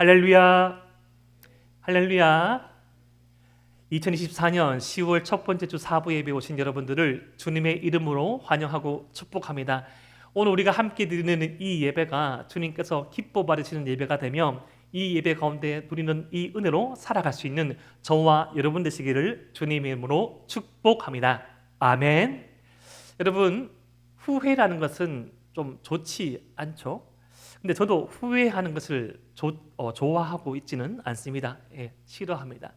할렐루야, 할렐루야. 2024년 10월 첫 번째 주 사부 예배 오신 여러분들을 주님의 이름으로 환영하고 축복합니다. 오늘 우리가 함께 드리는 이 예배가 주님께서 기뻐 받으시는 예배가 되며 이 예배 가운데 누리는 이 은혜로 살아갈 수 있는 저와 여러분 되시기를 주님의 이름으로 축복합니다. 아멘. 여러분, 후회라는 것은 좀 좋지 않죠? 근데 저도 후회하는 것을 좋아하고 있지는 않습니다. 싫어합니다.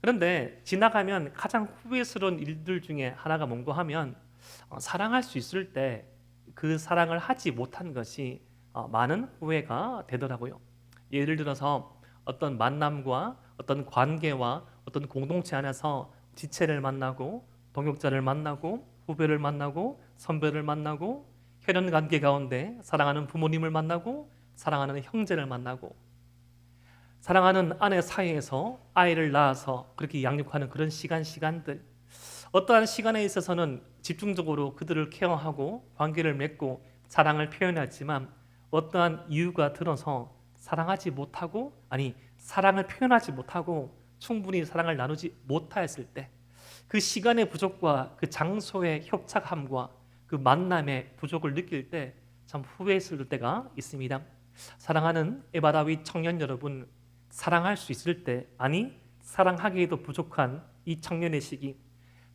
그런데 지나가면 가장 후회스러운 일들 중에 하나가 뭔가 하면 사랑할 수 있을 때 그 사랑을 하지 못한 것이 많은 후회가 되더라고요. 예를 들어서 어떤 만남과 어떤 관계와 어떤 공동체 안에서 지체를 만나고 동역자를 만나고 후배를 만나고 선배를 만나고 혈연 관계 가운데 사랑하는 부모님을 만나고 사랑하는 형제를 만나고 사랑하는 아내 사이에서 아이를 낳아서 그렇게 양육하는 그런 시간들, 어떠한 시간에 있어서는 집중적으로 그들을 케어하고 관계를 맺고 사랑을 표현하지만 어떠한 이유가 들어서 사랑하지 못하고 사랑을 표현하지 못하고 충분히 사랑을 나누지 못하였을 때 그 시간의 부족과 그 장소의 협착함과 그 만남의 부족을 느낄 때 참 후회스러울 때가 있습니다. 사랑하는 에바다윗 청년 여러분, 사랑할 수 있을 때, 사랑하기에도 부족한 이 청년의 시기,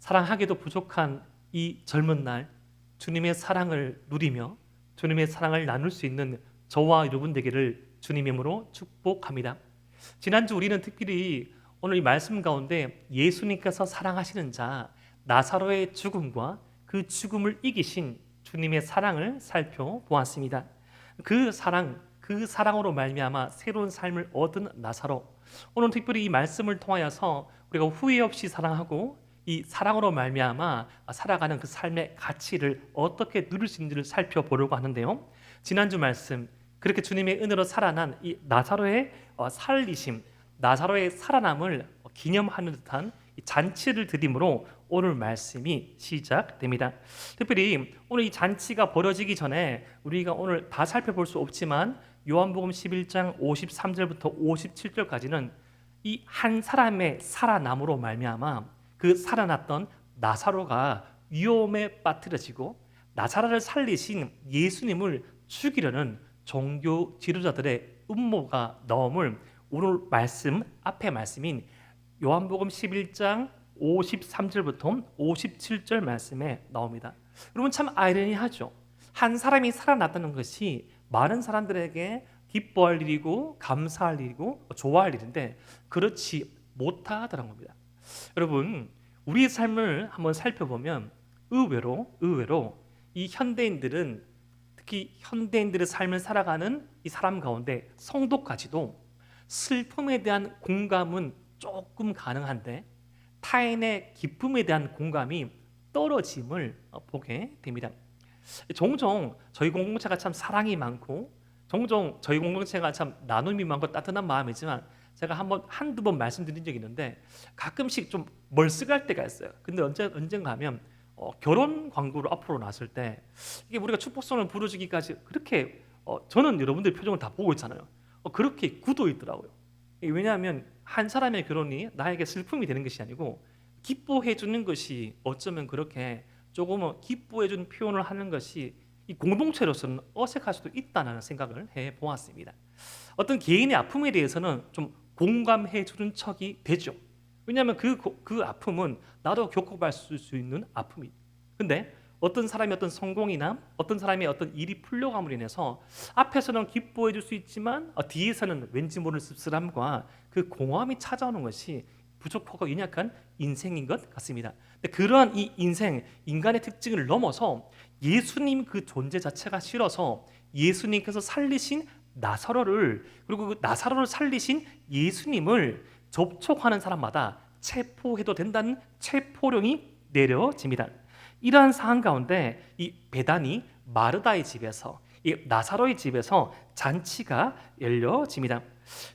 사랑하기에도 부족한 이 젊은 날, 주님의 사랑을 누리며 주님의 사랑을 나눌 수 있는 저와 여러분 되기를 주님의 이름으로 축복합니다. 지난주 우리는 특별히 오늘 이 말씀 가운데 예수님께서 사랑하시는 자 나사로의 죽음과 그 죽음을 이기신 주님의 사랑을 살펴보았습니다. 그 사랑으로 말미암아 새로운 삶을 얻은 나사로, 오늘 특별히 이 말씀을 통하여서 우리가 후회 없이 사랑하고 이 사랑으로 말미암아 살아가는 그 삶의 가치를 어떻게 누릴 수 있는지를 살펴보려고 하는데요. 지난주 말씀, 그렇게 주님의 은혜로 살아난 이 나사로의 살리심, 나사로의 살아남을 기념하는 듯한 잔치를 드림으로 오늘 말씀이 시작됩니다. 특별히 오늘 이 잔치가 벌어지기 전에 우리가 오늘 다 살펴볼 수 없지만 요한복음 11장 53절부터 57절까지는 이 한 사람의 살아남으로 말미암아 그 살아났던 나사로가 위험에 빠뜨려지고 나사로를 살리신 예수님을 죽이려는 종교 지도자들의 음모가 나옴을 오늘 말씀 앞에 말씀인 요한복음 11장 53절부터 57절 말씀에 나옵니다. 여러분, 참 아이러니하죠. 한 사람이 살아났다는 것이 많은 사람들에게 기뻐할 일이고 감사할 일이고 좋아할 일인데 그렇지 못하더라는 겁니다. 여러분, 우리의 삶을 한번 살펴보면 의외로 이 현대인들은, 특히 현대인들의 삶을 살아가는 이 사람 가운데 성도까지도 슬픔에 대한 공감은 조금 가능한데 타인의 기쁨에 대한 공감이 떨어짐을 보게 됩니다. 종종 저희 공동체가 참 사랑이 많고 종종 저희 공동체가 참 나눔이 많고 따뜻한 마음이지만 제가 한두 번 말씀드린 적이 있는데 가끔씩 좀 멀쓱할 때가 있어요. 근데 언젠가 하면 결혼 광고로 앞으로 나왔을 때 이게 우리가 축복성을 부르주기까지 그렇게 저는 여러분들 표정을 다 보고 있잖아요. 그렇게 굳어 있더라고요. 왜냐하면 한 사람의 결혼이 나에게 슬픔이 되는 것이 아니고 기뻐해 주는 것이 어쩌면 그렇게 조금은 기뻐해 주는 표현을 하는 것이 이 공동체로서는 어색할 수도 있다는 생각을 해보았습니다. 어떤 개인의 아픔에 대해서는 좀 공감해 주는 척이 되죠. 왜냐하면 그 아픔은 나도 겪어볼 수 있는 아픔이. 근데 어떤 사람의 어떤 성공이나 어떤 사람의 어떤 일이 풀려감으로 인해서 앞에서는 기뻐해 줄 수 있지만 뒤에서는 왠지 모르는 씁쓸함과 그 공허함이 찾아오는 것이 부족하고 연약한 인생인 것 같습니다. 근데 그러한 이 인간의 특징을 넘어서 예수님 그 존재 자체가 싫어서 예수님께서 살리신 나사로를, 그리고 그 나사로를 살리신 예수님을 접촉하는 사람마다 체포해도 된다는 체포령이 내려집니다. 이러한 상황 가운데 이 베다니 마르다의 집에서, 이 나사로의 집에서 잔치가 열려집니다.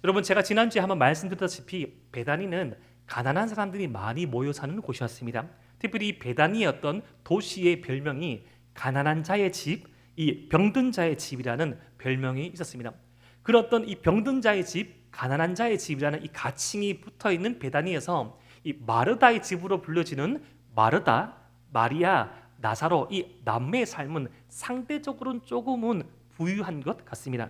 여러분, 제가 지난주에 한번 말씀드렸다시피 베다니는 가난한 사람들이 많이 모여 사는 곳이었습니다. 특별히 베다니의 어떤 도시의 별명이 가난한 자의 집, 이 병든 자의 집이라는 별명이 있었습니다. 그런 어떤 이 병든 자의 집 가난한 자의 집이라는 이 가칭이 붙어 있는 베다니에서 이 마르다의 집으로 불려지는 마르다, 마리아, 나사로 이 남매의 삶은 상대적으로는 조금은 부유한 것 같습니다.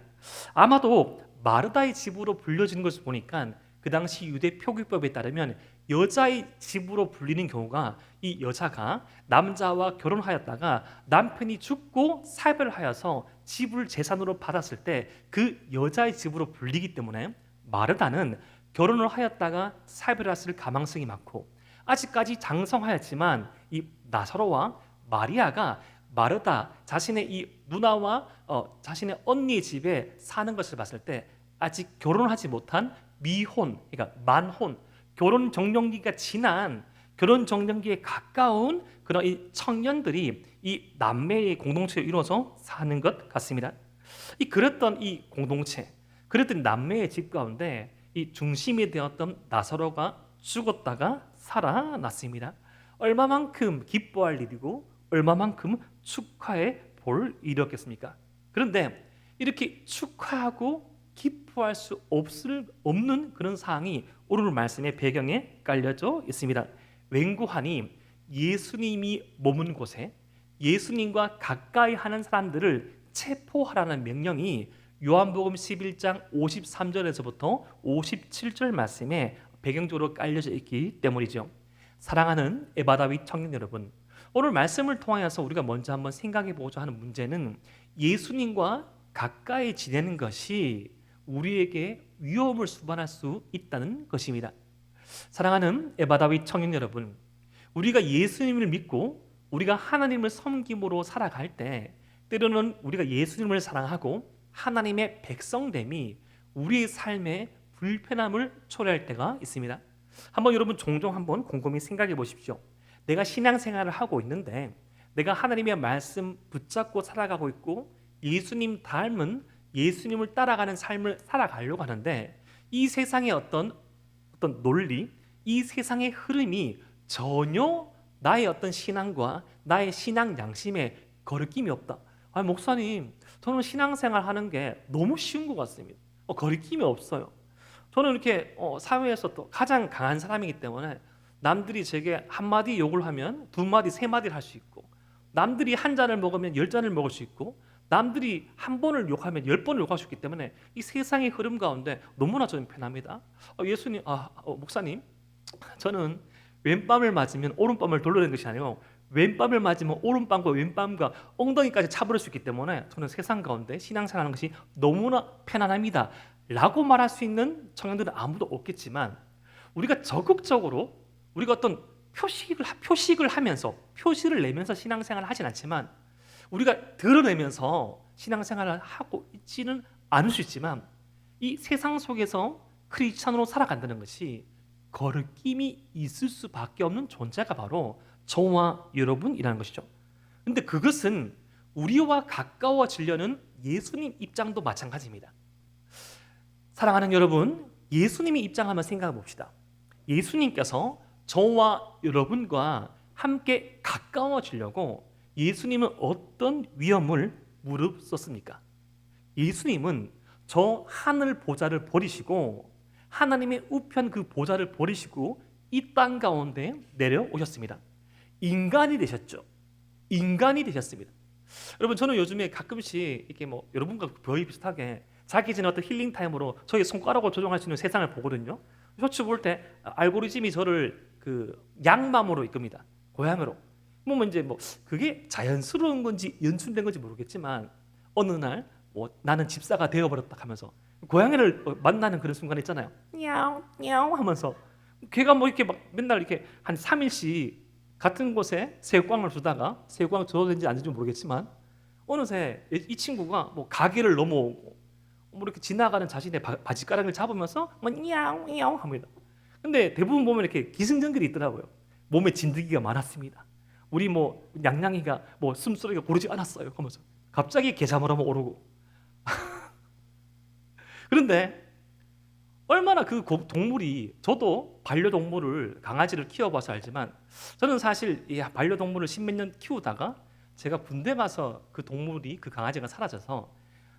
아마도 마르다의 집으로 불려지는 것을 보니까 그 당시 유대 표기법에 따르면 여자의 집으로 불리는 경우가 이 여자가 남자와 결혼하였다가 남편이 죽고 사별하여서 집을 재산으로 받았을 때 그 여자의 집으로 불리기 때문에 마르다는 결혼을 하였다가 사별했을 가망성이 많고, 아직까지 장성하였지만 이 나사로와 마리아가 마르다 자신의 이 누나와 자신의 언니의 집에 사는 것을 봤을 때 아직 결혼하지 못한 미혼, 그러니까 만혼, 결혼 정년기가 지난, 결혼 정년기에 가까운 그런 이 청년들이 이 남매의 공동체를 이루어서 사는 것 같습니다. 그랬던 이 공동체, 그랬던 남매의 집 가운데 이 중심이 되었던 나사로가 죽었다가 살아났습니다. 얼마만큼 기뻐할 일이고 얼마만큼 축하해 볼 일이었겠습니까? 그런데 이렇게 축하하고 기뻐할 수 없는 그런 사항이 오늘 말씀의 배경에 깔려져 있습니다. 웬고하니 예수님이 머문 곳에 예수님과 가까이 하는 사람들을 체포하라는 명령이 요한복음 11장 53절에서부터 57절 말씀에 배경적으로 깔려져 있기 때문이죠. 사랑하는 에바다윗 청년 여러분, 오늘 말씀을 통하여서 우리가 먼저 한번 생각해 보고자 하는 문제는 예수님과 가까이 지내는 것이 우리에게 위험을 수반할 수 있다는 것입니다. 사랑하는 에바다윗 청년 여러분, 우리가 예수님을 믿고 우리가 하나님을 섬김으로 살아갈 때 때로는 우리가 예수님을 사랑하고 하나님의 백성됨이 우리의 삶에 불편함을 초래할 때가 있습니다. 한번 여러분 종종 한번 곰곰이 생각해 보십시오. 내가 신앙생활을 하고 있는데 내가 하나님의 말씀 붙잡고 살아가고 있고 예수님 닮은 예수님을 따라가는 삶을 살아가려고 하는데 이 세상의 어떤 논리, 이 세상의 흐름이 전혀 나의 어떤 신앙과 나의 신앙 양심에 거리낌이 없다. 목사님, 저는 신앙생활 하는 게 너무 쉬운 것 같습니다. 거리낌이 없어요. 저는 이렇게 사회에서 또 가장 강한 사람이기 때문에 남들이 제게 한마디 욕을 하면 두 마디, 세 마디를 할 수 있고, 남들이 한 잔을 먹으면 10잔을 먹을 수 있고, 남들이 한 번을 욕하면 10번을 욕할 수 있기 때문에 이 세상의 흐름 가운데 너무나 저는 편합니다. 예수님, 목사님, 저는 왼뺨을 맞으면 오른뺨을 돌려내는 것이 아니고 왼뺨을 맞으면 오른뺨과 왼뺨과 엉덩이까지 차버릴 수 있기 때문에 저는 세상 가운데 신앙생활하는 것이 너무나 편안합니다 라고 말할 수 있는 청년들은 아무도 없겠지만, 우리가 적극적으로 우리가 어떤 표식을 하면서 표시를 내면서 신앙생활을 하진 않지만 우리가 드러내면서 신앙생활을 하고 있지는 않을 수 있지만 이 세상 속에서 크리스찬으로 살아간다는 것이 거리낌이 있을 수밖에 없는 존재가 바로 저와 여러분이라는 것이죠. 그런데 그것은 우리와 가까워지려는 예수님 입장도 마찬가지입니다. 사랑하는 여러분, 예수님의 입장 한번 생각해 봅시다. 예수님께서 저와 여러분과 함께 가까워지려고 예수님은 어떤 위험을 무릅썼습니까? 예수님은 저 하늘 보좌를 버리시고 하나님의 우편 그 보좌를 버리시고 이 땅 가운데 내려오셨습니다. 인간이 되셨죠. 인간이 되셨습니다. 여러분, 저는 요즘에 가끔씩 이렇게 여러분과 거의 비슷하게 자기 전에 어떤 힐링 타임으로 저희 손가락으로 조정할 수 있는 세상을 보거든요. 쇼츠 볼 때 알고리즘이 저를 양맘으로 이끕니다. 고향으로. 이제 그게 자연스러운 건지 연출된 건지 모르겠지만 어느 날 나는 집사가 되어버렸다 하면서 고양이를 만나는 그런 순간 있잖아요. 냐옹 냐옹 하면서 걔가 이렇게 맨날 이렇게 한 3일씩 같은 곳에 새우깡을 주다가 새우깡 줘도 되는지 안 되는지 모르겠지만 어느새 이 친구가 가게를 넘어오고 이렇게 지나가는 자신의 바지가랑을 잡으면서 냐옹 냐옹 합니다. 근데 대부분 보면 이렇게 기승전결이 있더라고요. 몸에 진드기가 많았습니다. 우리 냥냥이가 숨소리가 고르지 않았어요 하면서 갑자기 계좌물 한번 오르고 그런데 얼마나 그 동물이, 저도 반려동물을 강아지를 키워봐서 알지만 저는 사실 이 반려동물을 십몇 년 키우다가 제가 군대 가서 그 동물이, 그 강아지가 사라져서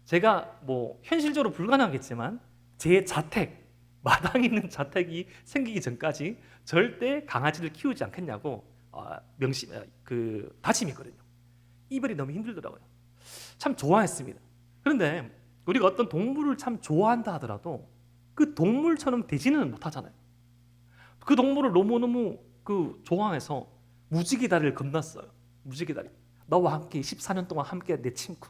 제가 현실적으로 불가능하겠지만 제 자택, 마당 있는 자택이 생기기 전까지 절대 강아지를 키우지 않겠냐고 다짐했거든요. 이별이 너무 힘들더라고요. 참 좋아했습니다. 그런데 우리가 어떤 동물을 참 좋아한다 하더라도 그 동물처럼 되지는 못하잖아요. 그 동물을 너무너무 좋아해서 무지개 다리를 건넜어요. 무지개 다리. 너와 함께 14년 동안 함께 내 친구.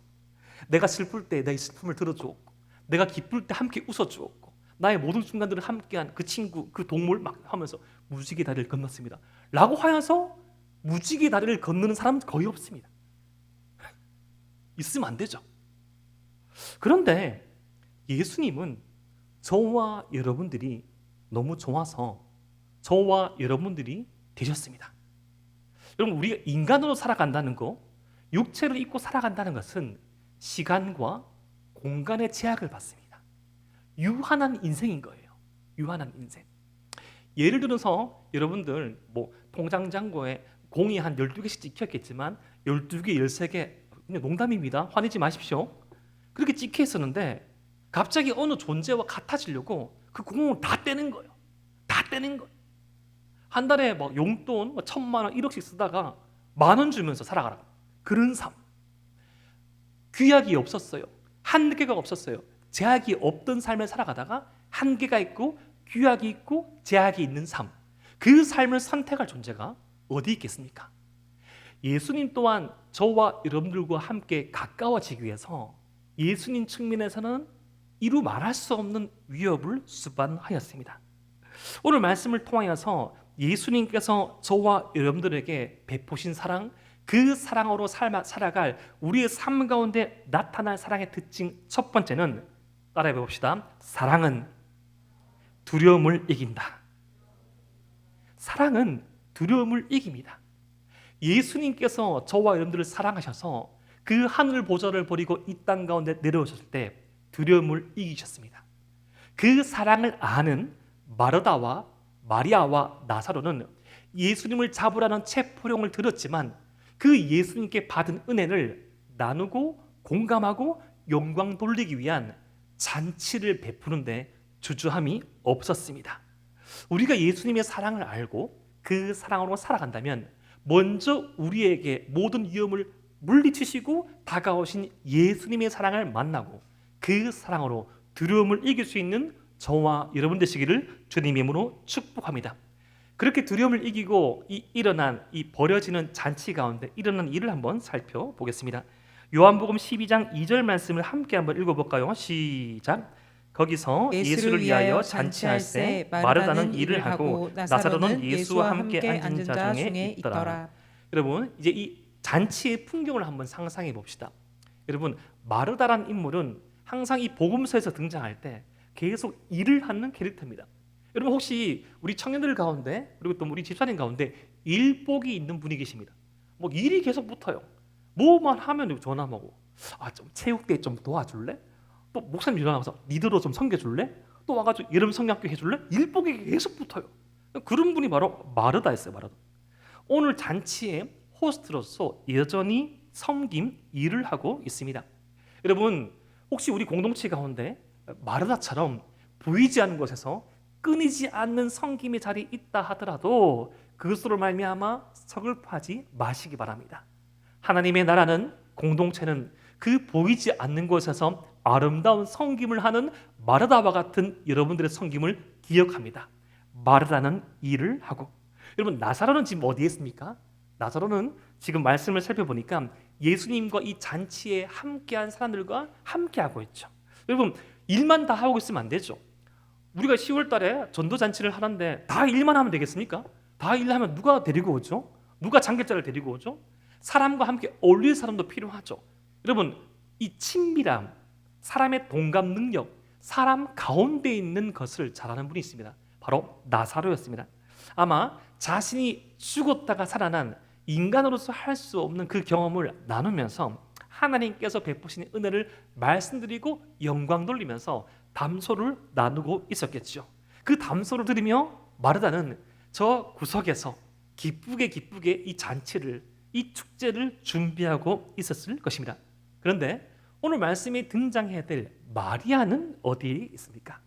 내가 슬플 때 내 슬픔을 들어주었고, 내가 기쁠 때 함께 웃어주었고, 나의 모든 순간들을 함께한 그 친구, 그 동물 막 하면서 무지개 다리를 건넜습니다. 라고 하여서 무지개 다리를 건너는 사람은 거의 없습니다. 있으면 안 되죠. 그런데 예수님은 저와 여러분들이 너무 좋아서 저와 여러분들이 되셨습니다. 여러분, 우리가 인간으로 살아간다는 거, 육체를 입고 살아간다는 것은 시간과 공간의 제약을 받습니다. 유한한 인생인 거예요. 유한한 인생. 예를 들어서 여러분들 통장 잔고에 공이 한 12개씩 찍혔겠지만 12개, 13개, 그냥 농담입니다. 화내지 마십시오. 그렇게 찍혀 있었는데 갑자기 어느 존재와 같아지려고 그 공을 다 떼는 거예요. 다 떼는 거예요. 한 달에 용돈 1,000만 원, 1억씩 쓰다가 10,000원 주면서 살아가라. 그런 삶. 규약이 없었어요. 한계가 없었어요. 제약이 없던 삶을 살아가다가 한계가 있고 규약이 있고 제약이 있는 삶. 그 삶을 선택할 존재가 어디 있겠습니까? 예수님 또한 저와 여러분들과 함께 가까워지기 위해서 예수님 측면에서는 이루 말할 수 없는 위협을 수반하였습니다. 오늘 말씀을 통하여서 예수님께서 저와 여러분들에게 베푸신 사랑, 그 사랑으로 살아갈 우리의 삶 가운데 나타날 사랑의 특징 첫 번째는 따라해 봅시다. 사랑은 두려움을 이긴다. 사랑은 두려움을 이깁니다. 예수님께서 저와 여러분들을 사랑하셔서 그 하늘 보좌를 버리고 이 땅 가운데 내려오셨을 때 두려움을 이기셨습니다. 그 사랑을 아는 마르다와 마리아와 나사로는 예수님을 잡으라는 체포령을 들었지만 그 예수님께 받은 은혜를 나누고 공감하고 영광 돌리기 위한 잔치를 베푸는데 주저함이 없었습니다. 우리가 예수님의 사랑을 알고 그 사랑으로 살아간다면 먼저 우리에게 모든 위험을 물리치시고 다가오신 예수님의 사랑을 만나고 그 사랑으로 두려움을 이길 수 있는 저와 여러분 되시기를 주님의 이름으로 축복합니다. 그렇게 두려움을 이기고 일어난 이 벌어지는 잔치 가운데 일어난 일을 한번 살펴보겠습니다. 요한복음 12장 2절 말씀을 함께 한번 읽어볼까요? 시작. 거기서 예수를 위하여 잔치할 때 마르다는 일을 하고 나사로는 예수와 함께 앉은 자 중에 있더라. 여러분, 이제 이 잔치의 풍경을 한번 상상해 봅시다. 여러분, 마르다란 인물은 항상 이 복음서에서 등장할 때 계속 일을 하는 캐릭터입니다. 여러분, 혹시 우리 청년들 가운데 그리고 또 우리 집사님 가운데 일복이 있는 분이 계십니다. 일이 계속 붙어요. 뭐만 하면 전화하고 좀 체육대회 좀 도와줄래? 또 목사님 일어나서 니들로 좀 섬겨줄래? 또 와가지고 여름 성경학교 해줄래? 일복이 계속 붙어요. 그런 분이 바로 마르다였어요. 마르다. 오늘 잔치의 호스트로서 여전히 섬김 일을 하고 있습니다. 여러분, 혹시 우리 공동체 가운데 마르다처럼 보이지 않는 곳에서 끊이지 않는 섬김의 자리 있다 하더라도 그것으로 말미암아 서글퍼하지 마시기 바랍니다. 하나님의 나라는 공동체는 그 보이지 않는 곳에서 아름다운 섬김을 하는 마르다와 같은 여러분들의 섬김을 기억합니다. 마르다는 일을 하고, 여러분 나사로는 지금 어디에 있습니까? 나사로는 지금 말씀을 살펴보니까 예수님과 이 잔치에 함께한 사람들과 함께하고 있죠. 여러분, 일만 다 하고 있으면 안 되죠. 우리가 10월 달에 전도잔치를 하는데 다 일만 하면 되겠습니까? 다 일하면 누가 데리고 오죠? 누가 장계자를 데리고 오죠? 사람과 함께 어울릴 사람도 필요하죠. 여러분, 이 친밀함, 사람의 동감 능력, 사람 가운데 있는 것을 잘하는 분이 있습니다. 바로 나사로였습니다. 아마 자신이 죽었다가 살아난 인간으로서 할 수 없는 그 경험을 나누면서 하나님께서 베푸신 은혜를 말씀드리고 영광 돌리면서 담소를 나누고 있었겠죠. 그 담소를 들으며 마르다는 저 구석에서 기쁘게 이 잔치를, 이 축제를 준비하고 있었을 것입니다. 그런데 오늘 말씀에 등장해야 될 마리아는 어디에 있습니까?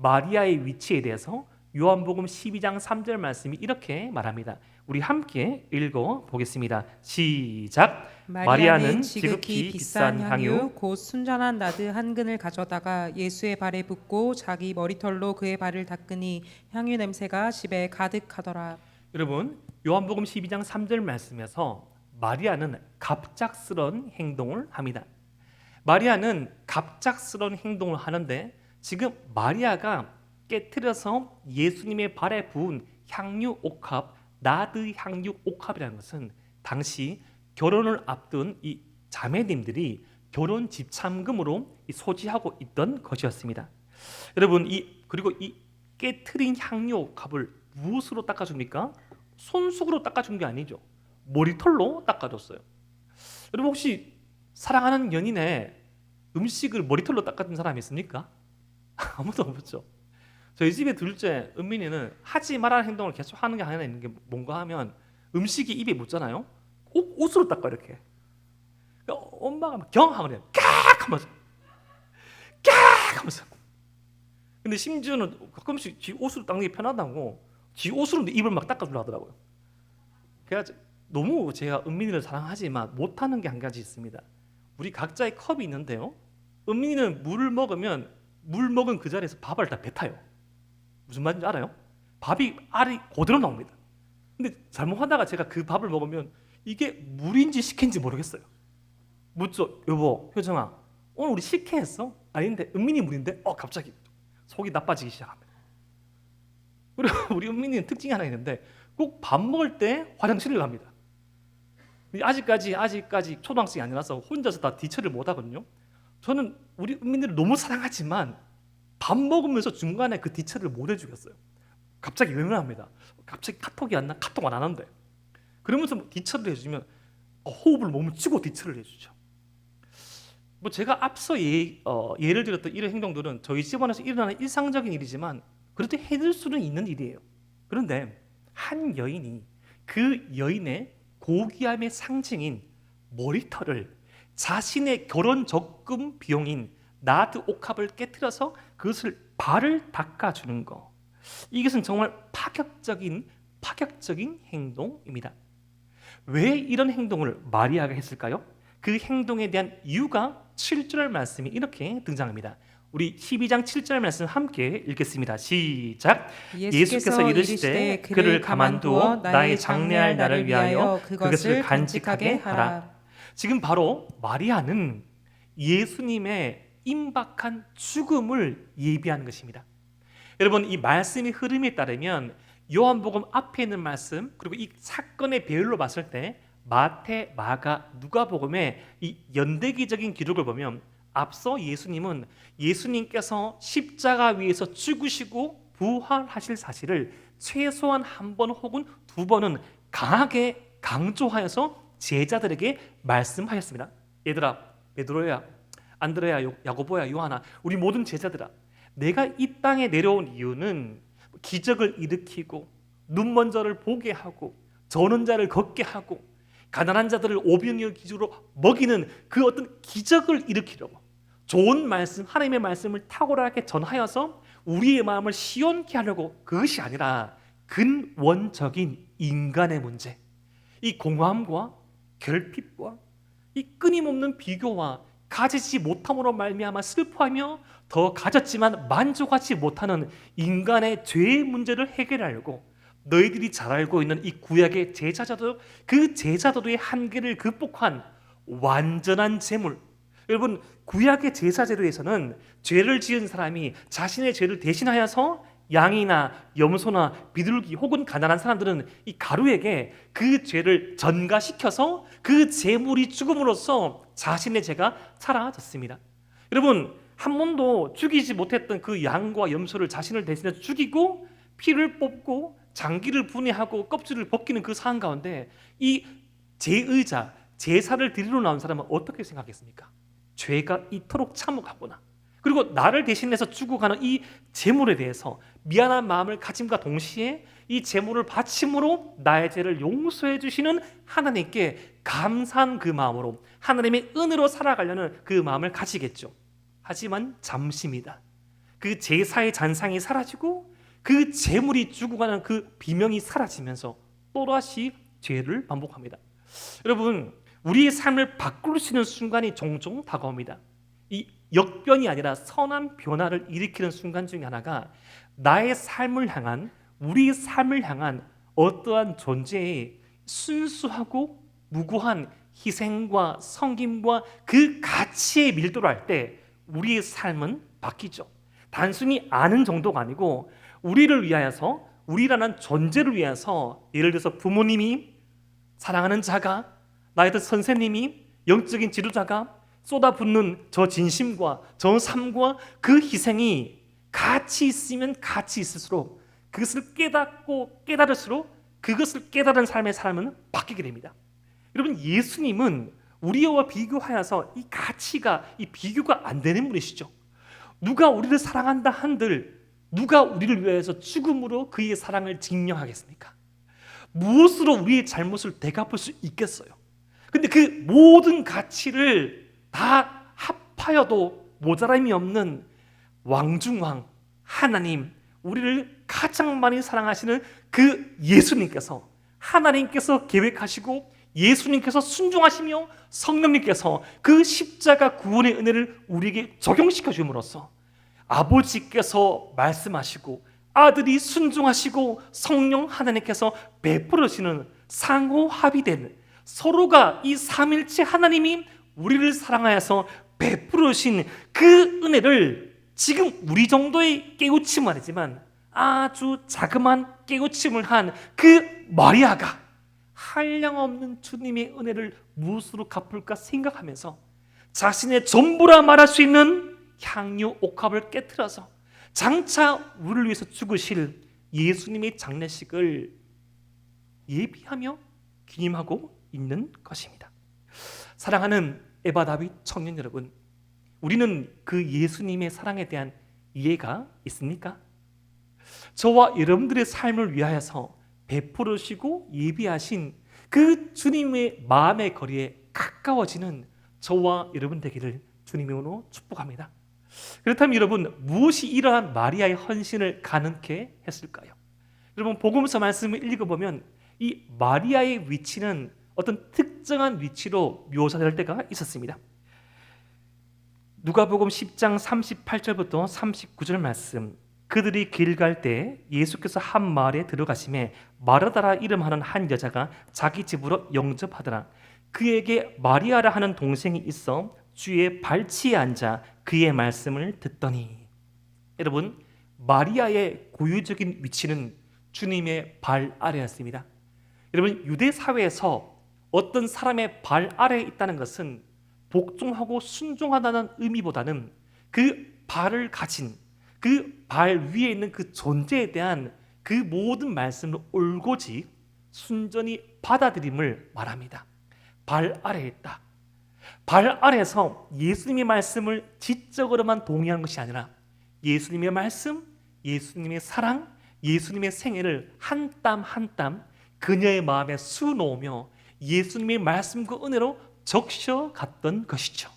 마리아의 위치에 대해서 요한복음 12장 3절 말씀이 이렇게 말합니다. 우리 함께 읽어 보겠습니다. 시작. 마리아는 지극히 비싼 향유 곧 순전한 나드 한 근을 가져다가 예수의 발에 붓고 자기 머리털로 그의 발을 닦으니 향유 냄새가 집에 가득하더라. 여러분, 요한복음 12장 3절 말씀에서 마리아는 갑작스런 행동을 합니다. 마리아는 갑작스런 행동을 하는데 지금 마리아가 깨트려서 예수님의 발에 부은 향유 옥합, 나드 향유 옥합이라는 것은 당시 결혼을 앞둔 이 자매님들이 결혼 집참금으로 소지하고 있던 것이었습니다. 여러분, 그리고 이 깨트린 향유 옥합을 무엇으로 닦아줍니까? 손수건으로 닦아준 게 아니죠. 머리털로 닦아줬어요. 여러분, 혹시 사랑하는 연인의 음식을 머리털로 닦아준 사람이 있습니까? 아무도 없죠. 저희 집의 둘째 은민이는 하지 말라는 행동을 계속 하는 게 하나 있는 게 뭔가 하면 음식이 입에 묻잖아요. 꼭 옷으로 닦아 이렇게. 그러니까 엄마가 막 경악을 해요. 깍 하면서 깍 하면서. 근데 심지어는 가끔씩 지 옷으로 닦는 게 편하다고 지 옷으로 입을 막 닦아주려 하더라고요. 그래서 너무 제가 은민이를 사랑하지만 못하는 게 한 가지 있습니다. 우리 각자의 컵이 있는데요. 은민이는 물을 먹으면 물 먹은 그 자리에서 밥을 다 뱉어요. 무슨 말인지 알아요? 밥이 알이 그대로 나옵니다. 근데 잘못하다가 제가 그 밥을 먹으면 이게 물인지 식혜인지 모르겠어요. 묻죠. 여보, 효정아, 오늘 우리 식혜했어? 아닌데 은민이 물인데? 갑자기 속이 나빠지기 시작합니다. 그리고 우리 은민이는 특징이 하나 있는데 꼭 밥 먹을 때 화장실을 갑니다. 아직까지 초등학생이 아니라서 혼자서 다 뒤처리를 못 하거든요. 저는 우리 은민이를 너무 사랑하지만 밥 먹으면서 중간에 그 뒤처리를 못 해주겠어요. 갑자기 외면합니다. 갑자기 카톡이 안 하는데 그러면서 뒤처리를 해주면 호흡을 멈추고 뒤처리를 해주죠. 뭐 제가 앞서 예를 들었던 이런 행동들은 저희 집안에서 일어나는 일상적인 일이지만 그래도 해줄 수는 있는 일이에요. 그런데 한 여인이 그 여인의 고귀함의 상징인 머리털을 자신의 결혼 적금 비용인 나드 옥합을 깨트려서 그것을 발을 닦아주는 것, 이것은 정말 파격적인 행동입니다. 왜 이런 행동을 마리아가 했을까요? 그 행동에 대한 이유가 7절 말씀이 이렇게 등장합니다. 우리 12장 7절 말씀 함께 읽겠습니다. 시작. 예수께서 이르시되 그를 가만두어 나의 장래할 나를 위하여 그것을 간직하게 하라. 지금 바로 마리아는 예수님의 임박한 죽음을 예비하는 것입니다. 여러분, 이 말씀의 흐름에 따르면 요한복음 앞에 있는 말씀 그리고 이 사건의 배열로 봤을 때 마태, 마가, 누가복음의 이 연대기적인 기록을 보면 앞서 예수님께서 십자가 위에서 죽으시고 부활하실 사실을 최소한 한 번 혹은 두 번은 강하게 강조하여서 제자들에게 말씀하셨습니다. 얘들아, 베드로야, 안드레야, 야고보야, 요하나, 우리 모든 제자들아, 내가 이 땅에 내려온 이유는 기적을 일으키고 눈먼저를 보게 하고 저는 자를 걷게 하고 가난한 자들을 오병이어 기주로 먹이는 그 어떤 기적을 일으키려고 좋은 말씀, 하나님의 말씀을 탁월하게 전하여서 우리의 마음을 시원케 하려고, 그것이 아니라 근원적인 인간의 문제, 이 공허함과 결핍과 이 끊임없는 비교와 가지지 못함으로 말미암아 슬퍼하며 더 가졌지만 만족하지 못하는 인간의 죄의 문제를 해결하려고 너희들이 잘 알고 있는 이 구약의 제사제도, 그 제사제도의 한계를 극복한 완전한 제물. 여러분, 구약의 제사제도에서는 죄를 지은 사람이 자신의 죄를 대신하여서 양이나 염소나 비둘기 혹은 가난한 사람들은 이 가루에게 그 죄를 전가시켜서 그 제물이 죽음으로써 자신의 죄가 사라졌습니다. 여러분, 한 번도 죽이지 못했던 그 양과 염소를 자신을 대신해서 죽이고 피를 뽑고 장기를 분해하고 껍질을 벗기는 그 상황 가운데 이 제의자, 제사를 드리러 나온 사람은 어떻게 생각했습니까? 죄가 이토록 참혹하구나. 그리고 나를 대신해서 죽어가는 이 제물에 대해서 미안한 마음을 가짐과 동시에 이 제물을 바침으로 나의 죄를 용서해 주시는 하나님께 감사한 그 마음으로 하나님의 은혜로 살아가려는 그 마음을 가지겠죠. 하지만 잠시입니다. 그 제사의 잔상이 사라지고 그 제물이 죽어가는 그 비명이 사라지면서 또다시 죄를 반복합니다. 여러분, 우리의 삶을 바꿀 수 있는 순간이 종종 다가옵니다. 이 역변이 아니라 선한 변화를 일으키는 순간 중에 하나가 나의 삶을 향한, 우리의 삶을 향한 어떠한 존재의 순수하고 무고한 희생과 섬김과 그 가치에 밀도를 할 때 우리의 삶은 바뀌죠. 단순히 아는 정도가 아니고 우리를 위하여서, 우리라는 존재를 위해서, 예를 들어서 부모님이, 사랑하는 자가, 나의 선생님이, 영적인 지도자가 쏟아붓는 저 진심과 저 삶과 그 희생이 가치 있으면 가치 있을수록 그것을 깨닫고 깨달을수록 그것을 깨달은 삶의 삶은 바뀌게 됩니다. 여러분, 예수님은 우리와 비교하여서 이 가치가, 이 비교가 안 되는 분이시죠. 누가 우리를 사랑한다 한들 누가 우리를 위해서 죽음으로 그의 사랑을 증명하겠습니까? 무엇으로 우리의 잘못을 되갚을 수 있겠어요? 근데 그 모든 가치를 다 합하여도 모자람이 없는 왕중왕 하나님, 우리를 가장 많이 사랑하시는 그 예수님께서, 하나님께서 계획하시고 예수님께서 순종하시며 성령님께서 그 십자가 구원의 은혜를 우리에게 적용시켜 줌으로써 아버지께서 말씀하시고 아들이 순종하시고 성령 하나님께서 베풀으시는 상호 합의된, 서로가 이 삼일체 하나님이 우리를 사랑하여서 베풀으신 그 은혜를 지금 우리 정도의 깨우침은 아니지만 아주 자그마한 깨우침을 한 그 마리아가 한량없는 주님의 은혜를 무엇으로 갚을까 생각하면서 자신의 전부라 말할 수 있는 향유 옥합을 깨트려서 장차 우리를 위해서 죽으실 예수님의 장례식을 예비하며 기념하고 있는 것입니다. 사랑하는 에바 다윗 청년 여러분, 우리는 그 예수님의 사랑에 대한 이해가 있습니까? 저와 여러분들의 삶을 위하여서 베풀으시고 예비하신 그 주님의 마음의 거리에 가까워지는 저와 여러분 되기를 주님으로 축복합니다. 그렇다면 여러분, 무엇이 이러한 마리아의 헌신을 가능케 했을까요? 여러분, 복음서 말씀을 읽어보면 이 마리아의 위치는 어떤 특정한 위치로 묘사될 때가 있었습니다. 누가복음 10장 38절부터 39절 말씀, 그들이 길 갈 때 예수께서 한 마을에 들어가심에 마르다라 이름하는 한 여자가 자기 집으로 영접하더라. 그에게 마리아라 하는 동생이 있어 주의 발치에 앉아 그의 말씀을 듣더니. 여러분, 마리아의 고유적인 위치는 주님의 발 아래였습니다. 여러분, 유대 사회에서 어떤 사람의 발 아래에 있다는 것은 복종하고 순종하다는 의미보다는 그 발을 가진, 그 발 위에 있는 그 존재에 대한 그 모든 말씀을 올곧이 순전히 받아들임을 말합니다. 발 아래에 있다. 발 아래에서 예수님의 말씀을 지적으로만 동의하는 것이 아니라 예수님의 말씀, 예수님의 사랑, 예수님의 생애를 한 땀 한 땀 그녀의 마음에 수놓으며 예수님의 말씀과 은혜로 적셔갔던 것이죠.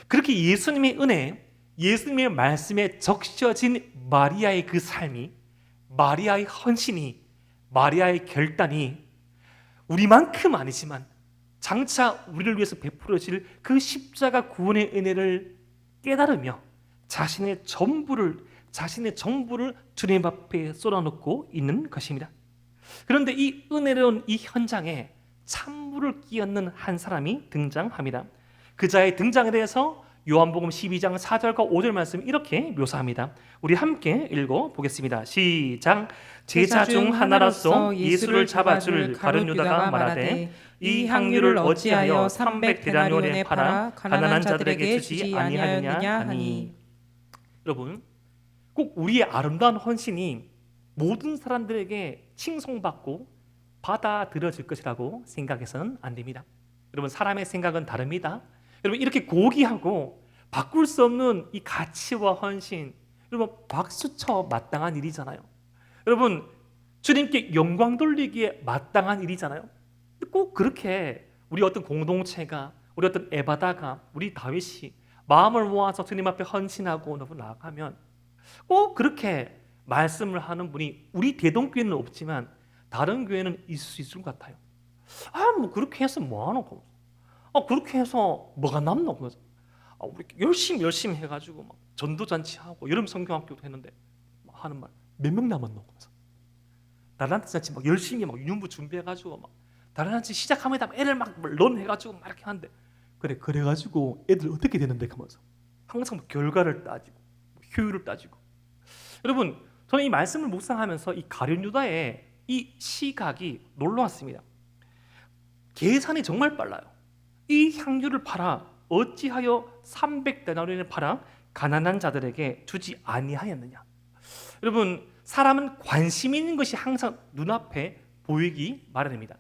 그렇게 예수님의 은혜, 예수님의 말씀에 적셔진 마리아의 그 삶이, 마리아의 헌신이, 마리아의 결단이 우리만큼 아니지만 장차 우리를 위해서 베풀어질 그 십자가 구원의 은혜를 깨달으며 자신의 전부를 주님 앞에 쏟아놓고 있는 것입니다. 그런데 이 은혜로운 이 현장에 찬물을 끼얹는 한 사람이 등장합니다. 그자의 등장에 대해서 요한복음 12장 4절과 5절 말씀 이렇게 묘사합니다. 우리 함께 읽어보겠습니다. 시작. 제자 중 하나로서 예수를 잡아줄 가룟 유다가 말하되 이 향유를 어찌하여 300데나리온에 팔아 가난한 자들에게 주지 아니하느냐 하니. 여러분, 꼭 우리의 아름다운 헌신이 모든 사람들에게 칭송받고 받아들여질 것이라고 생각해서는 안 됩니다. 여러분, 사람의 생각은 다릅니다. 여러분, 이렇게 고귀하고 바꿀 수 없는 이 가치와 헌신, 여러분 박수쳐 마땅한 일이잖아요. 여러분, 주님께 영광 돌리기에 마땅한 일이잖아요. 꼭 그렇게 우리 어떤 공동체가, 우리 어떤 에바다가, 우리 다윗이 마음을 모아서 주님 앞에 헌신하고 나아가면 꼭 그렇게 말씀을 하는 분이 우리 대동교회는 없지만 다른 교회는 있을 수 있을 것 같아요. 뭐 그렇게 해서 뭐하노? 그렇게 해서 뭐가 남노? 그래서 우리 열심히 해가지고 막 전도잔치하고 여름 성경학교도 했는데 하는 말 몇 명 남았노? 그래서 다른 잔치 막 열심히 막 유년부 준비해가지고 막 다른 잔치 시작합니다. 애들 막 런해가지고 막 이렇게 하는데 그래가지고 애들 어떻게 되는데? 하면서 항상 뭐 결과를 따지고 효율을 따지고. 여러분, 저는 이 말씀을 묵상하면서 이 가룟 유다의 이 시각이 놀라웠습니다. 계산이 정말 빨라요. 이 향유를 팔아 어찌하여 300데나리온을 팔아 가난한 자들에게 주지 아니하였느냐. 여러분, 사람은 관심 있는 것이 항상 눈앞에 보이기 마련입니다.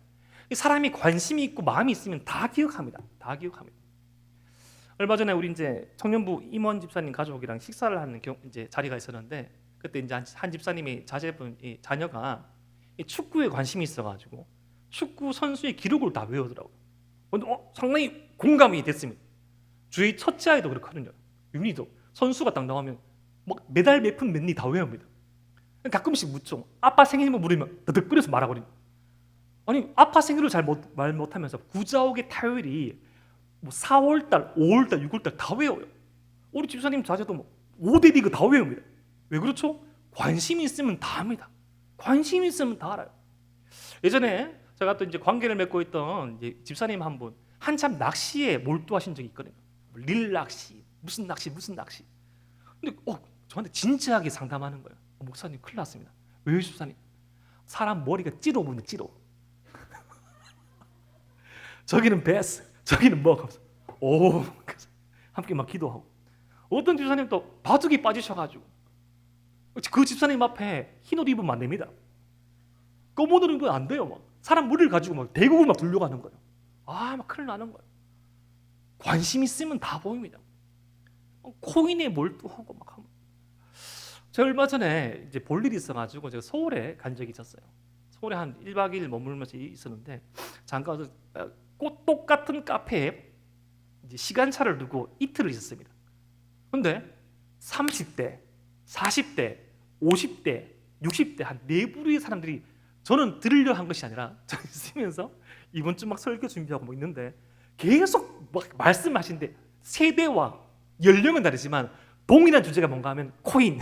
사람이 관심이 있고 마음이 있으면 다 기억합니다. 다 기억합니다. 얼마 전에 우리 이제 청년부 임원 집사님 가족이랑 식사를 하는 이제 자리가 있었는데, 그때 이제 한 집사님의 자녀가 축구에 관심이 있어가지고 축구 선수의 기록을 다 외우더라고요. 근데 상당히 공감이 됐습니다. 저희 첫째 아이도 그렇거든요. 윤희도 선수가 딱 나오면 막 메달 몇 푼 몇 리 다 외웁니다. 가끔씩 묻죠. 아빠 생일만 물으면 더덕거려서 말하거든요. 아니, 아빠 생일을 말 못하면서 구자옥의 타율이 뭐 4월달, 5월달, 6월달 다 외워요. 우리 집사님 자제도 뭐 5대 리그 다 외웁니다. 왜 그렇죠? 관심이 있으면 다 합니다. 관심이 있으면 다 알아요. 예전에 제가 또 이제 관계를 맺고 있던 이제 집사님 한 분 한참 낚시에 몰두하신 적이 있거든요. 릴 낚시, 무슨 낚시. 근데 저한테 진지하게 상담하는 거예요. 목사님 큰일 났습니다. 왜요, 집사님? 사람 머리가 찌러 보이네, 찌러. 저기는 베스, 저기는 뭐가 없어. 함께 막 기도하고. 어떤 집사님 또 바둑이 빠지셔가지고 그 집사님 앞에 흰 옷 입으면 안 됩니다. 검은 옷 입으면 안 돼요. 막 사람 머리를 가지고 막 대국을 막 들려고 하는 거예요. 막 큰일 나는 거예요. 관심 있으면 다 보입니다. 코인에 몰두하고 막 하면. 제가 얼마 전에 이제 볼 일이 있어가지고 제가 서울에 간 적이 있었어요. 서울에 한 1박 2일 머물면서 있었는데 잠깐 똑같은 카페에 이제 시간차를 두고 이틀을 있었습니다. 근데 30대, 40대, 50대, 60대 한 네 부류의 사람들이 저는 들으려 한 것이 아니라 저 있으면서 이번 주 막 설교 준비하고 뭐 있는데 계속 막 말씀하시는데 세대와 연령은 다르지만 동일한 주제가 뭔가 하면 코인.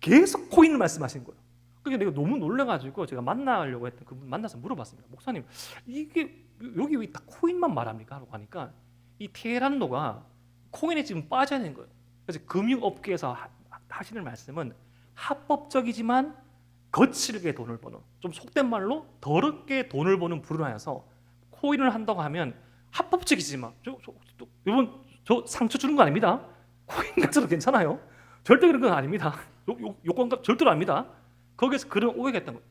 계속 코인을 말씀하시는 거예요. 그게 내가 너무 놀라가지고 제가 만나려고 했던 그분 만나서 물어봤습니다. 목사님, 이게 여기 왜 다 코인만 말합니까? 하고 하니까 이 테헤란노가 코인에 지금 빠져야 되는 거예요. 그래서 금융업계에서 하시는 말씀은 합법적이지만 거칠게 돈을 버는, 좀 속된 말로 더럽게 돈을 버는 불운하여서 코인을 한다고 하면 합법적이지만 여러분 저 상처 주는 거 아닙니다. 코인 가져도 괜찮아요. 절대 그런 건 아닙니다. 요건 절대로 아닙니다. 거기서 그런 오해가 있던 거예요.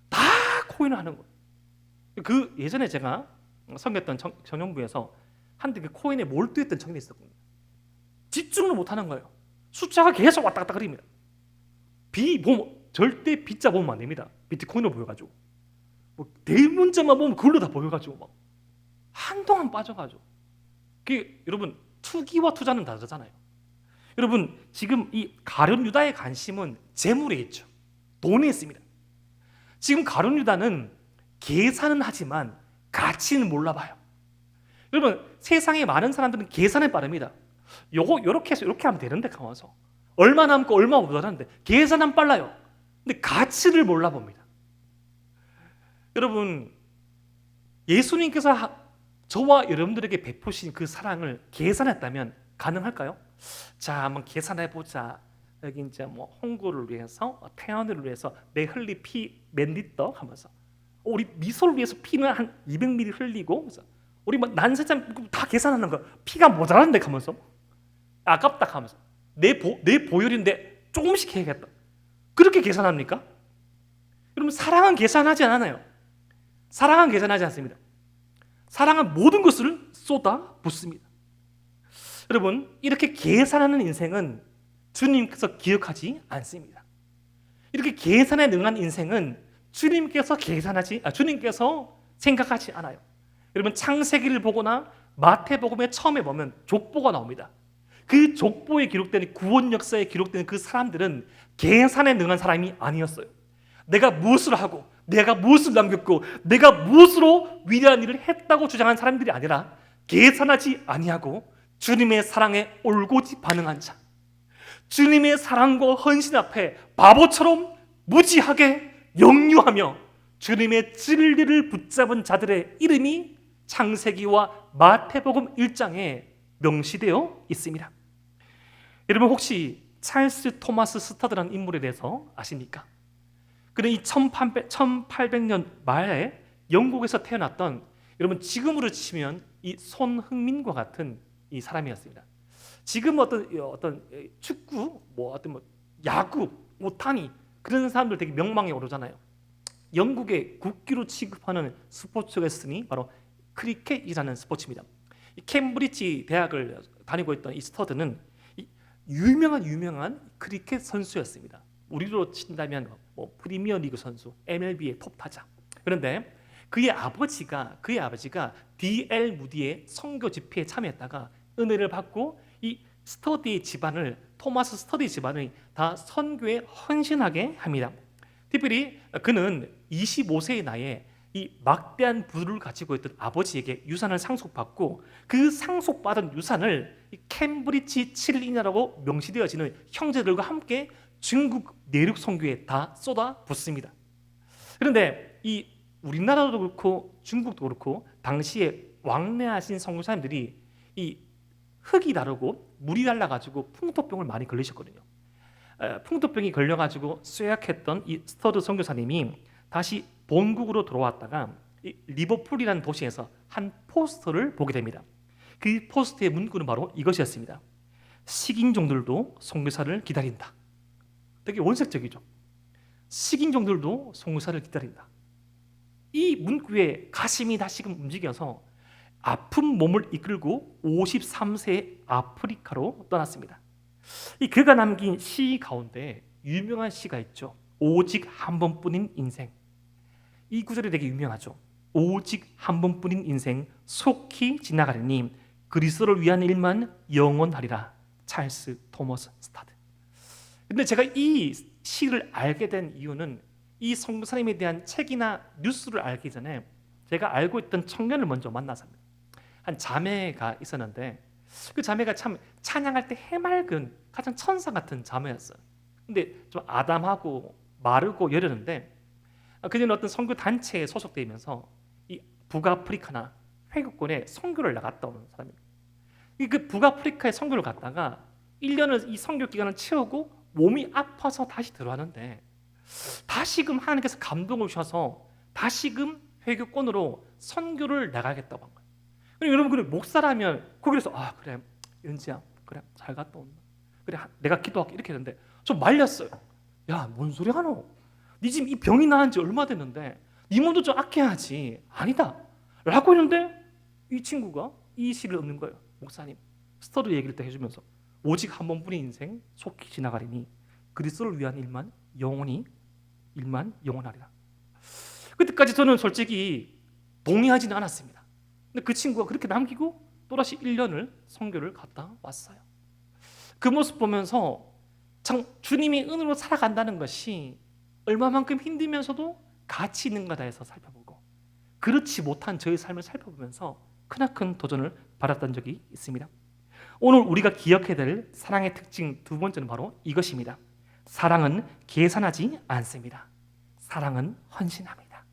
다 코인을 하는 거예요. 그 예전에 제가 섬겼던 청년부에서 한때 그 코인에 몰두했던 청년이 있었거든요. 집중을 못하는 거예요. 숫자가 계속 왔다 갔다 거립니다. 절대 B자 보면 안 됩니다. 비트코인을 보여가지고 뭐 대문자만 보면 그걸로 다 보여가지고 막 한동안 빠져가지고. 그게 여러분 투기와 투자는 다르잖아요. 여러분 지금 이 가룟 유다의 관심은 재물에 있죠. 돈에 있습니다. 지금 가룟 유다는 계산은 하지만 가치는 몰라봐요. 여러분 세상에 많은 사람들은 계산에 빠릅니다. 요렇게 해서 이렇게 하면 되는데 가면서 얼마 남고 얼마 못하는데 계산은 빨라요. 근데 가치를 몰라봅니다. 여러분 예수님께서 저와 여러분들에게 베푸신 그 사랑을 계산했다면 가능할까요? 자, 한번 계산해보자. 여기 이제 뭐 홍구를 위해서, 태연을 위해서 내 흘리 피 몇 리터 하면서 우리 미소를 위해서 피는 한 200ml 흘리고, 그래서 우리 뭐 난세참 다 계산하는 거 피가 모자란데 하면서 아깝다 하면서 내 보혈인데 조금씩 해야겠다. 그렇게 계산합니까? 여러분 사랑은 계산하지 않아요. 사랑은 계산하지 않습니다. 사랑은 모든 것을 쏟아 붓습니다. 여러분 이렇게 계산하는 인생은 주님께서 기억하지 않습니다. 이렇게 계산에 능한 인생은 주님께서 생각하지 않아요. 여러분 창세기를 보거나 마태복음의 처음에 보면 족보가 나옵니다. 그 족보에 기록되는 구원 역사에 기록되는 그 사람들은 계산에 능한 사람이 아니었어요. 내가 무엇을 하고 내가 무엇을 남겼고 내가 무엇으로 위대한 일을 했다고 주장한 사람들이 아니라 계산하지 아니하고 주님의 사랑에 올곧이 반응한 자, 주님의 사랑과 헌신 앞에 바보처럼 무지하게 역류하며 주님의 진리를 붙잡은 자들의 이름이 창세기와 마태복음 1장에 명시되어 있습니다. 여러분 혹시 찰스 토마스 스터드라는 인물에 대해서 아십니까? 그는 이 1800년 말에 영국에서 태어났던, 여러분 지금으로 치면 이 손흥민과 같은 이 사람이었습니다. 지금 어떤 축구, 야구, 오타니 그런 사람들 되게 명망에 오르잖아요. 영국의 국기로 취급하는 스포츠가 있으니 바로 크리켓이라는 스포츠입니다. 이 캠브리지 대학을 다니고 있던 이 스터드는 유명한 크리켓 선수였습니다. 우리로 친다면 프리미어리그 선수, MLB의 톱 타자. 그런데 그의 아버지가 D.L. 무디의 선교 집회에 참여했다가 은혜를 받고 이 토마스 스터디 집안을 다 선교에 헌신하게 합니다. 특별히 그는 25세의 나이에 이 막대한 부를 가지고 있던 아버지에게 유산을 상속받고 그 상속받은 유산을 이 캠브리지 7인이라고 명시되어지는 형제들과 함께 중국 내륙 선교에 다 쏟아붓습니다. 그런데 이 우리나라도 그렇고 중국도 그렇고 당시에 왕래하신 선교사님들이 이 흙이 다르고 물이 달라가지고 풍토병을 많이 걸리셨거든요. 풍토병이 걸려가지고 쇠약했던 이 스터드 선교사님이 다시 본국으로 돌아왔다가 이 리버풀이라는 도시에서 한 포스터를 보게 됩니다. 그 포스터의 문구는 바로 이것이었습니다. 식인종들도 선교사를 기다린다. 되게 원색적이죠. 식인종들도 선교사를 기다린다. 이 문구에 가슴이 다시금 움직여서 아픈 몸을 이끌고 53세의 아프리카로 떠났습니다. 이 그가 남긴 시 가운데 유명한 시가 있죠. 오직 한 번뿐인 인생. 이 구절이 되게 유명하죠. 오직 한 번뿐인 인생 속히 지나가리니 그리스도를 위한 일만 영원하리라. 찰스 토머스 스타드. 근데 제가 이 시를 알게 된 이유는 이 선교사님에 대한 책이나 뉴스를 알기 전에 제가 알고 있던 청년을 먼저 만나서입니다. 한 자매가 있었는데 그 자매가 참 찬양할 때 해맑은 가장 천사 같은 자매였어요. 근데 좀 아담하고 마르고 여렸는데 그녀는 어떤 선교 단체에 소속되면서 이 북아프리카나 회국권에 선교를 나갔다 오는 사람입니다. 그 북아프리카에 선교를 갔다가 1년을 이 선교 기간을 채우고 몸이 아파서 다시 들어왔는데 다시금 하나님께서 감동을 주셔서 다시금 회교권으로 선교를 나가겠다고 한 거예요. 여러분 그래 목사라면 거기서 그래 은지야 그래 잘 갔다 온다. 그래 내가 기도할게 이렇게 했는데 좀 말렸어요. 야 뭔 소리 하노? 네 지금 이 병이 나은 지 얼마 됐는데 네 몸도 좀 아껴야지. 아니다 라고 했는데 이 친구가 이 시를 읽는 거예요. 목사님 스터디 얘기를 또 해주면서 오직 한 번뿐인 인생 속히 지나가리니 그리스도를 위한 일만 영원하리라. 그때까지 저는 솔직히 동의하지는 않았습니다. 근데 그 친구가 그렇게 남기고 또다시 1년을 선교를 갔다 왔어요. 그 모습 보면서 참 주님이 은혜로 살아간다는 것이 얼마만큼 힘들면서도 가치 있는 거다 해서 살펴보고 그렇지 못한 저의 삶을 살펴보면서 크나큰 도전을 받았던 적이 있습니다. 오늘 우리가 기억해야 될 사랑의 특징 두 번째는 바로 이것입니다. 사랑은 계산하지 않습니다. 사랑은 헌신합니다.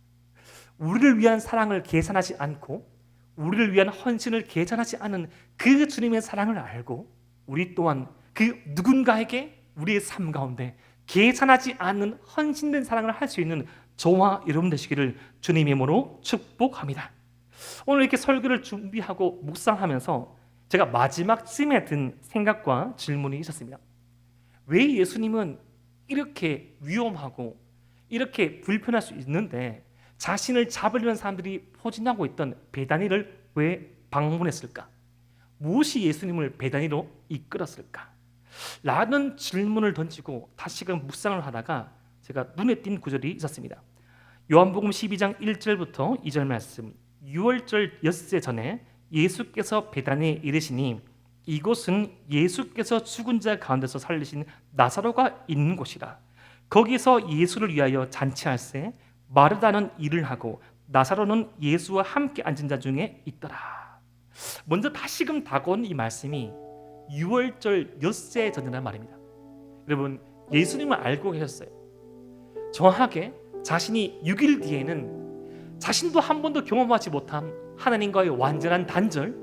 우리를 위한 사랑을 계산하지 않고 우리를 위한 헌신을 계산하지 않은 그 주님의 사랑을 알고 우리 또한 그 누군가에게 우리의 삶 가운데 계산하지 않는 헌신된 사랑을 할 수 있는 저와 여러분 되시기를 주님의 이름으로 축복합니다. 오늘 이렇게 설교를 준비하고 묵상하면서 제가 마지막쯤에 든 생각과 질문이 있었습니다. 왜 예수님은 이렇게 위험하고 이렇게 불편할 수 있는데 자신을 잡으려는 사람들이 포진하고 있던 베다니를 왜 방문했을까? 무엇이 예수님을 베다니로 이끌었을까? 라는 질문을 던지고 다시금 묵상을 하다가 제가 눈에 띈 구절이 있었습니다. 요한복음 12장 1절부터 2절 말씀. 6월절 엿새 전에 예수께서 베다니에 이르시니 이곳은 예수께서 죽은 자 가운데서 살리신 나사로가 있는 곳이라. 거기서 예수를 위하여 잔치할세 마르다는 일을 하고 나사로는 예수와 함께 앉은 자 중에 있더라. 먼저 다시금 다가온 이 말씀이 유월절 엿새 전이라는 말입니다. 여러분, 예수님을 알고 계셨어요. 정확하게 자신이 6일 뒤에는 자신도 한 번도 경험하지 못한 하나님과의 완전한 단절,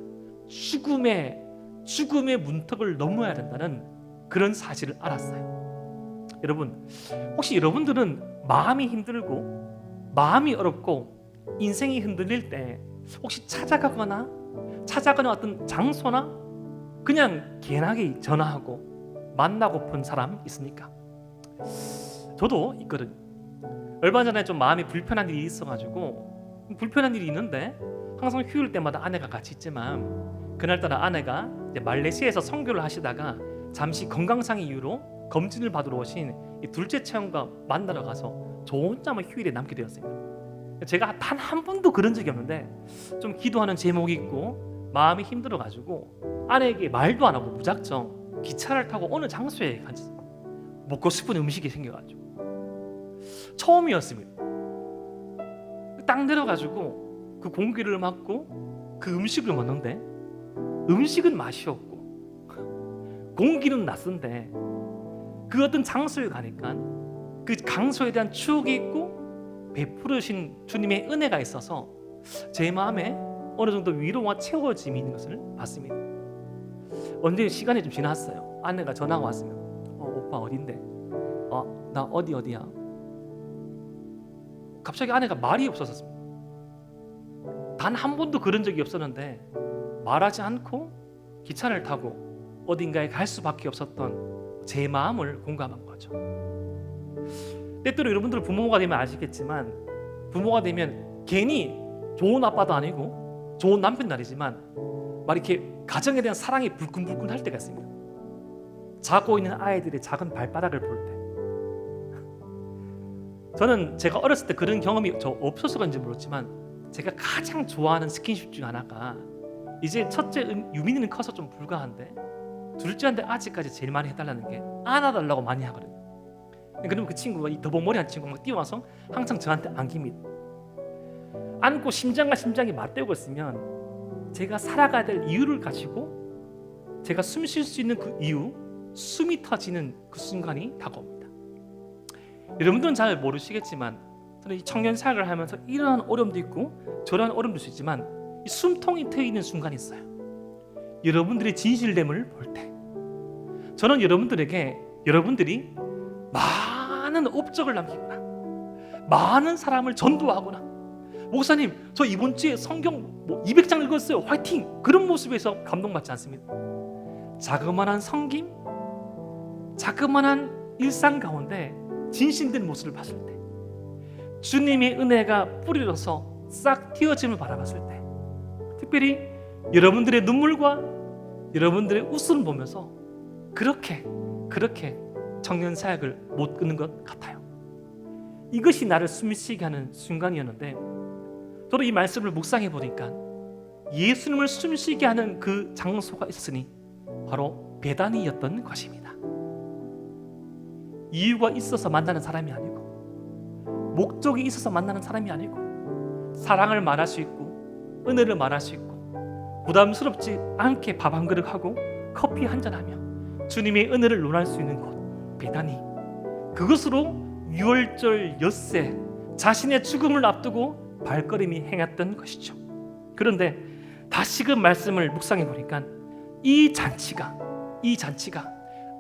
죽음의 문턱을 넘어야 된다는 그런 사실을 알았어요. 여러분, 혹시 여러분들은 마음이 힘들고 마음이 어렵고 인생이 흔들릴 때 혹시 찾아가거나 어떤 장소나 그냥 개나게 전화하고 만나고픈 사람 있습니까? 저도 있거든요. 얼마 전에 좀 마음이 불편한 일이 있어가지고, 불편한 일이 있는데 항상 휴일 때마다 아내가 같이 있지만 그날따라 아내가 이제 말레이시아에서 선교를 하시다가 잠시 건강상 이유로 검진을 받으러 오신 이 둘째 체험과 만나러 가서 저 혼자만 휴일에 남게 되었습니다. 제가 단 한 번도 그런 적이 없는데 좀 기도하는 제목이 있고 마음이 힘들어가지고 아내에게 말도 안 하고 무작정 기차를 타고 어느 장소에 갔어요. 먹고 싶은 음식이 생겨가지고 처음이었습니다. 딱 내려가지고 그 공기를 맡고 그 음식을 먹는데 음식은 맛이 없고 공기는 낯선데 그 어떤 장소에 가니까 그 장소에 대한 추억이 있고 베풀으신 주님의 은혜가 있어서 제 마음에 어느 정도 위로와 채워짐이 있는 것을 봤습니다. 언제 시간이 좀 지났어요. 아내가 전화가 왔으면 오빠 어딘데? 나 어디야? 갑자기 아내가 말이 없었습니다. 단 한 번도 그런 적이 없었는데 말하지 않고 기차를 타고 어딘가에 갈 수밖에 없었던 제 마음을 공감한 거죠. 때때로 여러분들 부모가 되면 아시겠지만 부모가 되면 괜히 좋은 아빠도 아니고 좋은 남편도 아니지만 막 이렇게 가정에 대한 사랑이 불끈불끈 할 때가 있습니다. 자고 있는 아이들의 작은 발바닥을 볼 때. 저는 제가 어렸을 때 그런 경험이 저 없어서 그런지 모르지만 제가 가장 좋아하는 스킨십 중 하나가 이제 첫째 유민이는 커서 좀 불가한데 둘째한테 아직까지 제일 많이 해달라는 게 안아달라고 많이 하거든요. 그러면 그 친구가 이 더벅머리한 친구가 막 뛰어와서 항상 저한테 안깁니다. 안고 심장과 심장이 맞대고 있으면 제가 살아가야 될 이유를 가지고 제가 숨 쉴 수 있는 그 이유, 숨이 터지는 그 순간이 다가옵니다. 여러분들은 잘 모르시겠지만 저는 이 청년 사역을 하면서 이러한 어려움도 있고 저러한 어려움도 있지만 이 숨통이 트이는 순간이 있어요. 여러분들의 진실됨을 볼 때 저는 여러분들이 많은 업적을 남기거나 많은 사람을 전도하거나 목사님 저 이번 주에 성경 200장 읽었어요 화이팅 그런 모습에서 감동받지 않습니다. 자그마한 섬김, 자그마한 일상 가운데 진실된 모습을 봤을 때 주님의 은혜가 뿌리로서 싹 튀어짐을 바라봤을 때 특별히 여러분들의 눈물과 여러분들의 웃음을 보면서 그렇게 청년 사역을 못 끊는 것 같아요. 이것이 나를 숨쉬게 하는 순간이었는데 저도 이 말씀을 묵상해 보니까 예수님을 숨쉬게 하는 그 장소가 있었으니 바로 베다니였던 것입니다. 이유가 있어서 만나는 사람이 아니고 목적이 있어서 만나는 사람이 아니고 사랑을 말할 수 있고 은혜를 말할 수 있고 부담스럽지 않게 밥 한 그릇 하고 커피 한잔 하며 주님의 은혜를 논할 수 있는 곳 베다니, 그것으로 유월절 엿새 자신의 죽음을 앞두고 발걸음이 행했던 것이죠. 그런데 다시금 말씀을 묵상해 보니까 이 잔치가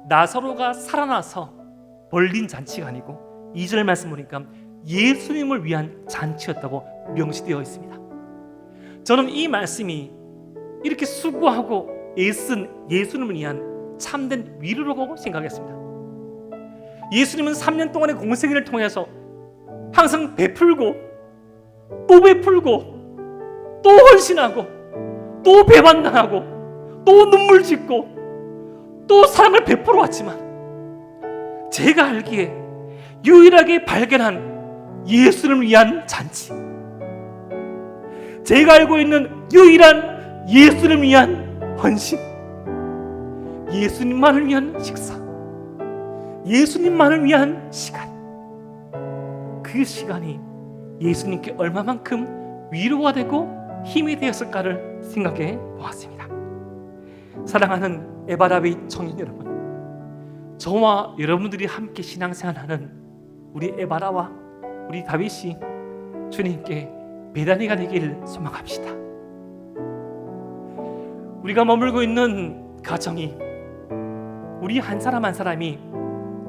나사로가 살아나서 벌린 잔치가 아니고 2절 말씀 보니까 예수님을 위한 잔치였다고 명시되어 있습니다. 저는 이 말씀이 이렇게 수고하고 애쓴 예수님을 위한 참된 위로라고 생각했습니다. 예수님은 3년 동안의 공생애를 통해서 항상 베풀고 또 베풀고 또 헌신하고 또 배반당하고 또 눈물 짓고 또 사랑을 베풀어 왔지만 제가 알기에 유일하게 발견한 예수님을 위한 잔치, 제가 알고 있는 유일한 예수님을 위한 헌신, 예수님만을 위한 식사, 예수님만을 위한 시간, 그 시간이 예수님께 얼마만큼 위로가 되고 힘이 되었을까를 생각해 보았습니다. 사랑하는 에바라비 청년 여러분, 저와 여러분들이 함께 신앙생활하는 우리 에바라와 우리 다윗이 주님께 배단위가 되길 소망합시다. 우리가 머물고 있는 가정이, 우리 한 사람 한 사람이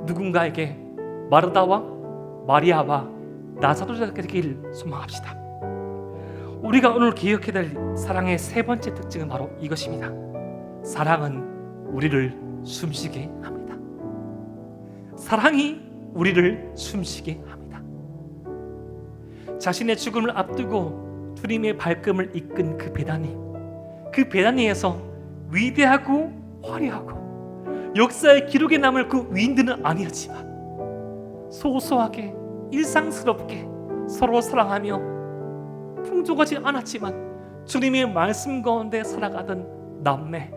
누군가에게 마르다와 마리아와 나사로가 되길 소망합시다. 우리가 오늘 기억해야 될 사랑의 세 번째 특징은 바로 이것입니다. 사랑은 우리를 숨쉬게 합니다. 사랑이 우리를 숨쉬게 합니다. 자신의 죽음을 앞두고 주님의 발걸음을 이끈 그 배단위, 그 배단위에서 위대하고 화려하고 역사의 기록에 남을 그 위인들은 아니었지만 소소하게 일상스럽게 서로 사랑하며 풍족하지 않았지만 주님의 말씀 가운데 살아가던 남매,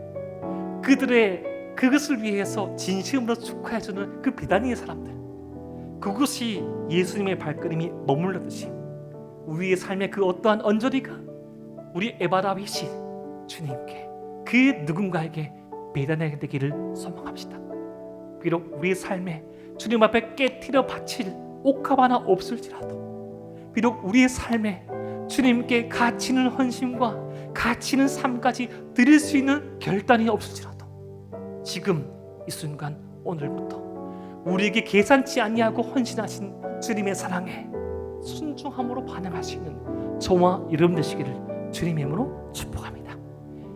그들의 그것을 위해서 진심으로 축하해주는 그 배단위의 사람들, 그것이 예수님의 발걸음이 머물렀듯이 우리의 삶의 그 어떠한 언저리가 우리 에바라빗이 주님께, 그 누군가에게 배단위가 되기를 소망합시다. 비록 우리의 삶에 주님 앞에 깨트려 바칠 옥합 하나 없을지라도, 비록 우리의 삶에 주님께 가치는 헌신과 가치는 삶까지 드릴 수 있는 결단이 없을지라도 지금 이 순간 오늘부터 우리에게 계산치 아니하고 헌신하신 주님의 사랑에 순종함으로 반응할 수 있는 저와 여러분 되시기를 주님의 이름으로 축복합니다.